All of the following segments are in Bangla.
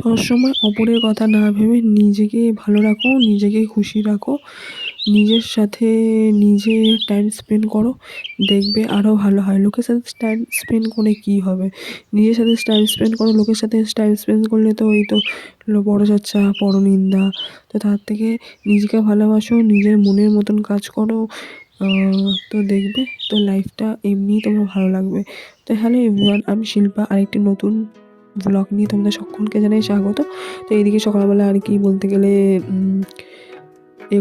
সবসময় অপরের কথা না ভেবে নিজেকে ভালো রাখো, নিজেকে খুশি রাখো, নিজের সাথে নিজে টাইম স্পেন্ড করো, দেখবে আরও ভালো হয়। লোকের সাথে টাইম স্পেন্ড করে কী হবে? নিজের সাথে টাইম স্পেন্ড করো, লোকের সাথে টাইম স্পেন্ড করলে তো ওই তো পরচর্চা, পরনিন্দা। তো তার থেকে নিজেকে ভালোবাসো, নিজের মনের মতন কাজ করো, তো দেখবে তো লাইফটা এমনিই তোমার ভালো লাগবে। তো হ্যালো এভরিওয়ান, আমি শিল্পা, আরেকটি নতুন ব্লগ নিয়ে তোমাদের সকলকে জানাই স্বাগত। তো এইদিকে সকালবেলা আর কি বলতে গেলে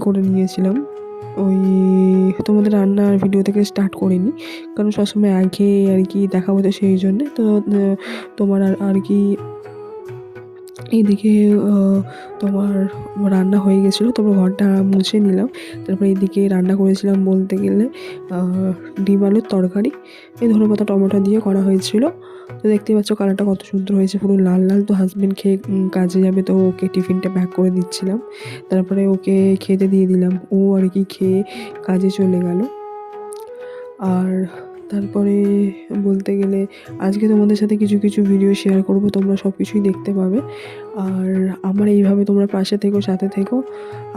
করে নিয়েছিলাম, ওই তোমাদের রান্নার ভিডিও থেকে স্টার্ট করিনি, কারণ সবসময় একঘেয়ে আর কি দেখাবো, তো সেই জন্যে তো তোমার আর কি এইদিকে তোমার রান্না হয়ে গেছিলো, তারপর ঘরটা মুছে নিলাম। তারপরে এইদিকে রান্না করেছিলাম বলতে গেলে ডিম আলুর তরকারি, এই ধনেপাতা টমেটো দিয়ে করা হয়েছিল। তো দেখতেই পাচ্ছ কালারটা কত সুন্দর হয়েছে, পুরো লাল লাল। তো হাজব্যান্ড খেয়ে কাজে যাবে, তো ওকে টিফিনটা প্যাক করে দিচ্ছিলাম, তারপরে ওকে খেতে দিয়ে দিলাম। ও আর কি খেয়ে কাজে চলে গেল। আর তারপরে বলতে গেলে আজকে তোমাদের সাথে কিছু কিছু ভিডিও শেয়ার করব, তোমরা সব কিছুই দেখতে পাবে। আর আমার এইভাবে তোমরা পাশে থেকো, সাথে থেকো।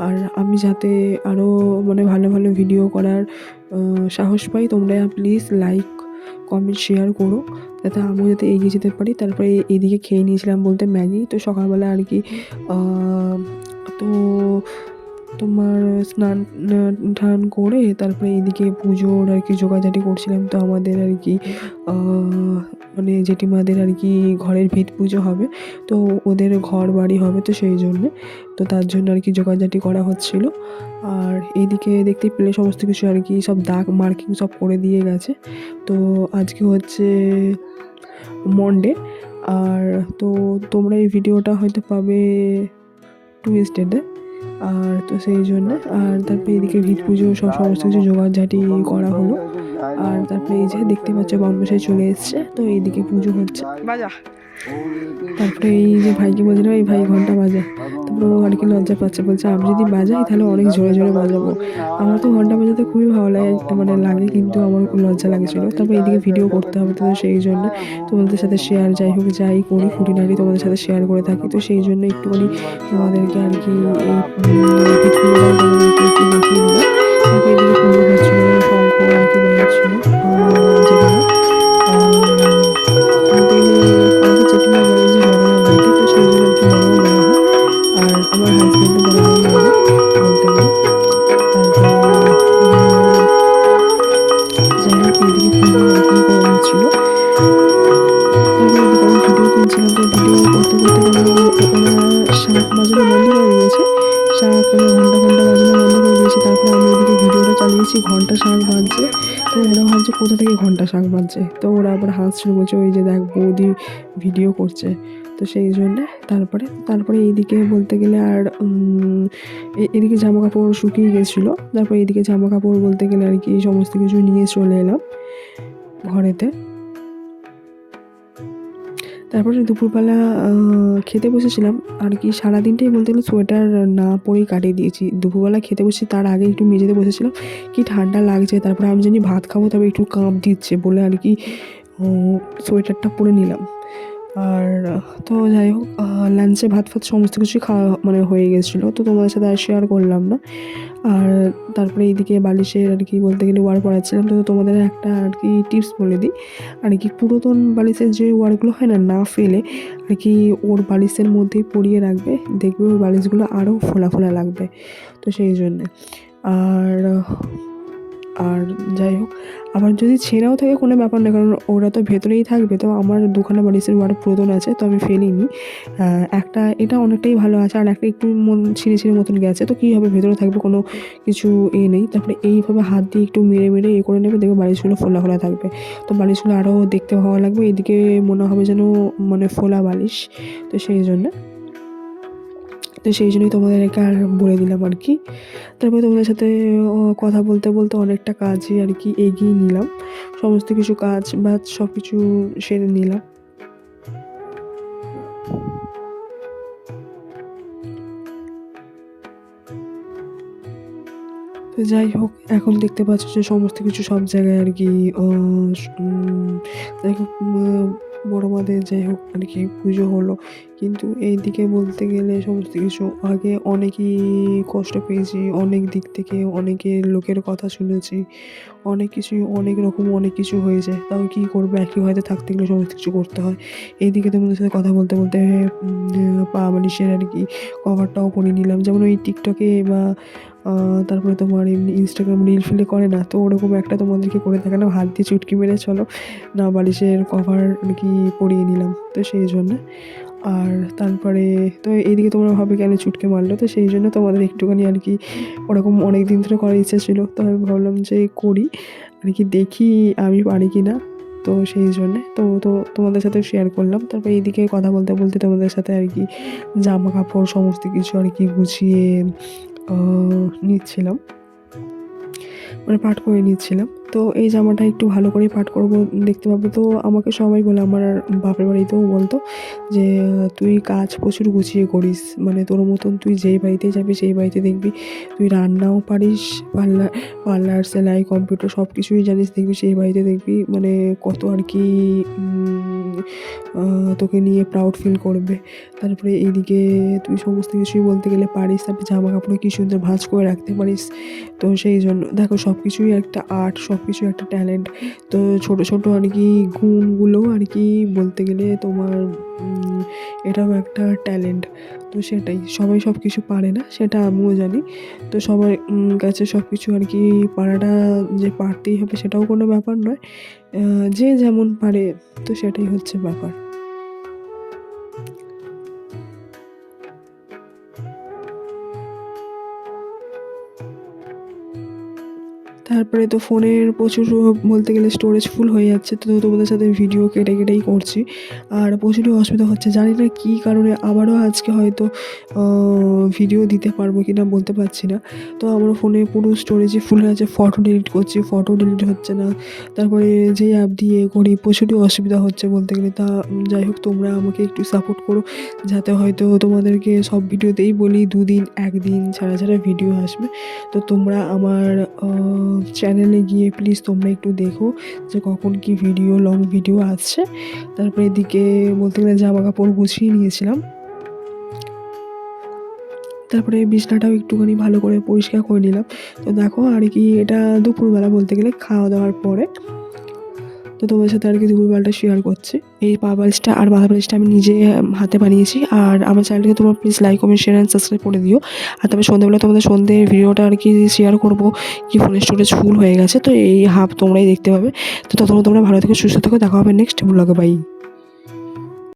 আর আমি যাতে আরও মানে ভালো ভালো ভিডিও করার সাহস পাই, তোমরা প্লিজ লাইক কমেন্ট শেয়ার করো, যাতে আমিও যাতে এগিয়ে যেতে পারি। তারপরে এদিকে খেয়ে নিয়েছিলাম বলতে ম্যাগি। তো সকালবেলা আর কি তো তোমার স্নান টান করে তারপরে এদিকে পুজোর আর কি জোগাড়জাটি করছিলাম। তো আমাদের আর কি মানে জেঠিমাদের আর কি ঘরের ভিত পুজো হবে, তো ওদের ঘর বাড়ি হবে, তো সেই জন্যে তো তার জন্য আর কি জোগাড়জাটি করা হচ্ছিল। আর এইদিকে দেখতেই পেলে সমস্ত কিছু আর কি সব দাগ মার্কিং সব করে দিয়ে গেছে। তো আজকে হচ্ছে মন্ডে, আর তো তোমরা এই ভিডিওটা হয়তো পাবে টুইসডেতে। আর তো সেই জন্যে আর তারপরে এদিকে ভিত পুজো সব সমস্ত কিছু জোগাড়ঝাটি করা হলো। আর তারপরে এই যে দেখতে পাচ্ছ বনমশাই চলে এসছে, তো এইদিকে পুজো হচ্ছে। তারপরে এই যে ভাইকে বলছিলাম, এই ভাই ঘন্টা বাজা। তারপরে ও আর কি লজ্জা পাচ্ছে, বলছে আমি যদি বাজাই তাহলে অনেক জোরে জোরে বাজাবো। আমার তো ঘন্টা বাজাতে খুবই ভালো লাগে, মানে লাগে, কিন্তু আমার লজ্জা লাগছিল। তারপর এইদিকে ভিডিও করতে হবে, তো সেই জন্য তোমাদের সাথে শেয়ার, যাই হোক যাই করি খুঁটিনাটি তোমাদের সাথে শেয়ার করে থাকি। তো সেই জন্য একটুখানি তোমাদেরকে আর কি এই ভিত পুজোটা তোমাদেরকে একটু দেখিয়ে দিলাম। তারপর এদিকে পুজো হচ্ছিল, শঙ্খ আর কি বাজাচ্ছিল জেঠিমা। বলতে গেলে আমাদের জেঠিমা বলে যে বড় মা বলতে, তো সেই জন্য আর কি বড় মা বলা হয়। আর আমার হাজব্যান্ডও বড় মাই বলে বলতে গেলে। তারপরে যাই হোক এইদিকে পুজো আর কি করা হচ্ছিল। তারপরে এদিকে আমি ভিডিও তুলছিলাম, তো ভিডিও করতে করতে কেন ওরা শাঁখ বাজানো বন্ধ করে দিয়েছে, শাঁখ ঘন্টা ঘন্টা বাজানো বন্ধ করে দিয়েছে। তারপরে আমি এদিকে ভিডিওটা চালিয়েছি, ঘন্টা শাঁখ বাজছে। তো ওরা ভাবছে কোথা থেকে ঘন্টা শাঁখ বাজছে, তো ওরা আবার হাসছিল, বলছে ওই যে দেখ বৌদি ভিডিও করছে। তো সেই জন্যে তারপরে এইদিকে বলতে গেলে আর এদিকে জামা কাপড় শুকিয়ে গেছিলো। তারপরে এইদিকে জামা কাপড় বলতে গেলে আর কি সমস্ত কিছু নিয়ে চলে এলাম ঘরেতে। তারপরে দুপুরবেলা খেতে বসেছিলাম আর কি, সারাদিনটাই বলতে গেলে সোয়েটার না পরেই কাটিয়ে দিয়েছি। দুপুরবেলা খেতে বসে তার আগে একটু মেঝেতে বসেছিলাম, কি ঠান্ডা লাগছে। তারপরে আমি জানি ভাত খাবো, তবে একটু কাঁপ দিচ্ছে বলে আর কি সোয়েটারটা পরে নিলাম। আর তো যাই হোক লাঞ্চে ভাত সমস্ত কিছুই খাওয়া মানে হয়ে গেছিলো, তো তোমাদের সাথে আর শেয়ার করলাম না। আর তারপরে এইদিকে বালিশের আর কি বলতে গেলে ওয়ার পড়াচ্ছিলাম। তো তোমাদের একটা আর কি টিপস বলে দিই, আর কি পুরাতন বালিশের যে ওয়ারগুলো হয় না, না ফেলে আর কি ওর বালিশের মধ্যেই পরিয়ে রাখবে, দেখবে ওর বালিশগুলো আরও ফোলা ফোলা লাগবে। তো সেই জন্যে আর আর যাই হোক, আবার যদি ছেঁড়াও থাকে কোনো ব্যাপার না, কারণ ওরা তো ভেতরেই থাকবে। তো আমার দুখানা বালিশের ওয়ার পুরাতন আছে, তো আমি ফেলিনি। একটা এটা অনেকটাই ভালো আছে, আর একটা একটু ছিঁড়ে ছিঁড়ে মতন গেছে, তো কী হবে, ভেতরে থাকবে, কোনো কিছু নেই। তারপরে এইভাবে হাত দিয়ে একটু মেরে মেরে করে নেবে, দেখবে বালিশগুলো ফোলা ফোলা থাকবে, তো বালিশগুলো আরও দেখতে ভালো লাগবে। এদিকে মনে হবে যেন মানে ফোলা বালিশ। তো সেই জন্যই তোমাদেরকে আর বলে দিলাম আর কি। তারপরে তোমাদের সাথে কথা বলতে বলতে অনেকটা কাজই আর কি এগিয়ে নিলাম, সমস্ত কিছু কাজ বাজ সব কিছু সেরে নিলাম। তো যাই হোক, এখন দেখতে পাচ্ছ যে সমস্ত কিছু সব জায়গায় আর কি যাই হোক বড় মাদের যাই হোক আর কি পুজো হলো। কিন্তু এই দিকে বলতে গেলে সমস্ত কিছু আগে অনেকই কষ্ট পেয়েছি, অনেক দিক থেকে অনেকের লোকের কথা শুনেছি, অনেক কিছুই অনেক রকম অনেক কিছু হয়েছে। তাও কী করবো, একই বাড়িতে থাকতে গেলে সমস্ত কিছু করতে হয়। এইদিকে তোমাদের সাথে কথা বলতে বলতে পা বালিশের আর কি কভারটাও পরিয়ে নিলাম। যেমন ওই টিকটকে বা তারপরে তোমার এমনি ইনস্টাগ্রাম রিল ফিলে করে না, তো ওরকম একটা তোমাদেরকে করে দেখালাম, হাত দিয়ে চুটকি মেরে চলো না বালিশের কভার আর কি পরিয়ে নিলাম, তো সেই জন্যে। আর তারপরে তো এইদিকে তোমরা ভাবে কেন চুটকে মারলো, তো সেই জন্য তোমাদের একটুখানি আর কি ওরকম অনেক দিন ধরে করার ইচ্ছা ছিল, তো আমি ভাবলাম যে করি আর কি, দেখি আমি পারি কি না। তো সেই জন্যে তো তোমাদের সাথে শেয়ার করলাম। তারপর এইদিকে কথা বলতে বলতে তোমাদের সাথে আর কি জামা কাপড় সমস্ত কিছু আর কি গুছিয়ে নিচ্ছিলাম, মানে পাট করে নিচ্ছিলাম। তো এই জামাটা একটু ভালো করে পাট করবো, দেখতে পাবে। তো আমাকে সবাই বলে, আমার বাপের বাড়িতেও বলতো যে তুই কাজ প্রচুর গুছিয়ে করিস, মানে তোর মতন তুই যেই বাড়িতে যাবি সেই বাড়িতে দেখবি তুই রান্নাও পারিস, পার্লার সেলাই কম্পিউটার সব কিছুই জানিস, দেখবি সেই বাড়িতে দেখবি মানে কত আর কি তোকে নিয়ে প্রাউড ফিল করবে। তারপরে এইদিকে তুই সমস্ত কিছুই বলতে গেলে পারিস, তারপরে জামা কাপড় কি সুন্দর ভাঁজ করে রাখতে পারিস। তো সেই জন্য দেখো সব কিছুই একটা আর্ট, সব কিছুই একটা ট্যালেন্ট। তো ছোটো ছোটো আর কি গুণগুলোও আর কি বলতে গেলে তোমার এটাও একটা ট্যালেন্ট। তো সেটাই, সবাই সব কিছু পারে না, সেটা আমিও জানি। তো সবার কাছে সব কিছু আর কি পারাটা যে পারতেই হবে সেটাও কোনো ব্যাপার নয়, যে যেমন পারে, তো সেটাই হচ্ছে ব্যাপার। তারপরে তো ফোনের প্রচুর বলতে গেলে স্টোরেজ ফুল হয়ে যাচ্ছে, তো তোমাদের সাথে ভিডিও কেটে কেটেই করছি। আর প্রচুরই অসুবিধা হচ্ছে, জানি না কী কারণে, আবারও আজকে হয়তো ভিডিও দিতে পারবো কি না বলতে পারছি না। তো আমার ফোনে পুরো স্টোরেজই ফুল হয়ে আছে, ফটো ডিলিট করছি, ফটো ডিলিট হচ্ছে না। তারপরে যেই অ্যাপ দিয়ে করি প্রচুরই অসুবিধা হচ্ছে বলতে গেলে। তা যাই হোক, তোমরা আমাকে একটু সাপোর্ট করো, যাতে হয়তো তোমাদেরকে সব ভিডিওতেই বলি 2 দিন 1 দিন ছাড়া ছাড়া ভিডিও আসবে। তো তোমরা আমার চ্যানেলে গিয়ে প্লিজ তোমরা একটু দেখো যে কখন কি ভিডিও, লং ভিডিও আসছে। তারপরে এদিকে বলতে গেলে জামা কাপড় গুছিয়ে নিয়েছিলাম। তারপরে বিছনাটাও একটুখানি ভালো করে পরিষ্কার করে নিলাম। তো দেখো আর কি, এটা দুপুরবেলা বলতে গেলে খাওয়া দাওয়ার পরে। তো তোমাদের সাথে আর কি দুপুরবেলাটা শেয়ার করছি। এই পা বালিশটা আর মাথা বালিশটা আমি নিজে হাতে বানিয়েছি। আর আমার চ্যানেলটাকে তোমরা please like, comment, share and subscribe করে দিও। আর তারপরে সন্ধ্যেবেলা তোমাদের সন্ধ্যের ভিডিওটা আর কি শেয়ার করবো, কি ফোনের স্টোরেজ ফুল হয়ে গেছে, তো এই হাফ তোমরাই দেখতে পাবে। তো ততক্ষণ তোমরা ভালো থেকো, সুস্থ থেকো, দেখা হবে নেক্সট ব্লগে। বাই।